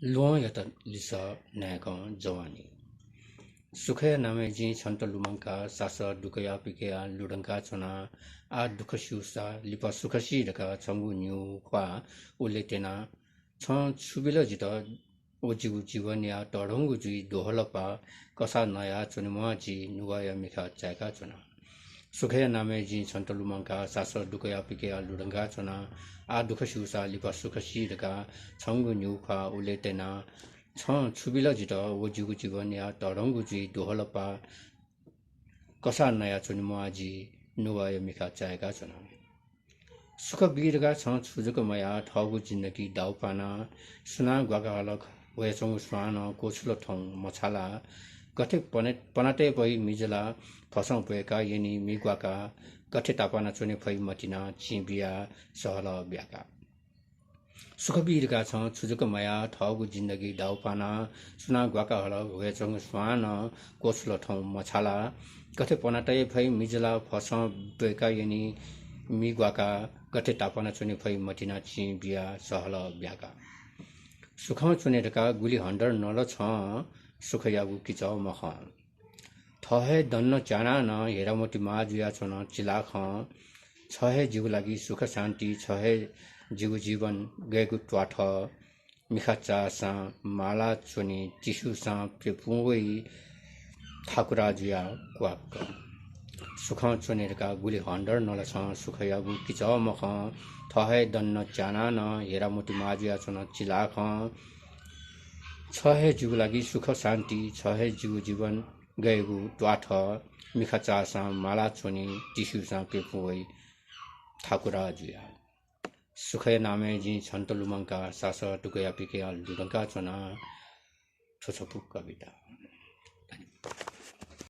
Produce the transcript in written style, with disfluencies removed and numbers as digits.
Luang yata lisa naikon jawani. Sukhaya name jin chanta lumangka sasa dukaya pikaya ludangka chona a dukashusa lipa sukhashi daka changu nyu kwa uletena chon chubila jita ojigu jiwanya todongu jui dohalapa kasa naya chonimwa ji nuwaya mikha chaika chona. Sukhaya name jin chanta lumangka sasa dukaya pikaya ludangka chona a dukashusa lipa sukhashi daka changu nyu kwa uletena 청 추빌라지다 오지구 지원이야 더렁구지 도헐라빠 거사나야 주니모아지 누와야 미카 짜이가 전화 수컷비르가 청 추즈거마야 더구 진ነ기 다우파나 수나 과가라 외송 수아나 고출로통 모찰라 거택 번에 버이 미절라 버성 베가 예니 미과가 거택 다파나 주니 버이 마티나 진비야 서라 비아가 सुखबीरका छौं छुजुक माया ठगु जिन्दगी दाउपाना सुना ग्वाका हल वेचङ स्वान कोसलो ठौ मछाला कथे पनाटै भई मिजला फस बेका यनी मिग्वाका कथे तापना चुनि भई मटिना छि बिया सहल ब्याका सुखौ चुनेरका गुली हन्डर नल छ सुखयागु किचौ मख थहे दन्न चाना न हेरामोटी माजुया छन चिलाख छहे जीव लागि सुख शान्ति छहे जीव जीवन गएको ट्वाठ मिखाचा सा माला चुनी टिसु सा पेपुई ठाकुराजुया क्वाक सुख चुनेरका गुली हन्डर नल छ सुखयागु किच मख थहे दन्न चाना न हेरामोटी माजुया छन चिलाख छहे जीव लागि सुख शान्ति छहे जीव जीवन गएको ट्वाठ मिखाचा सा माला चुनी टिसु सा पेपुई ठाकुराजुया सुखय नामे जी छन्तलुमंका सास टुकया पिके लुडंका चना छोछपु कविता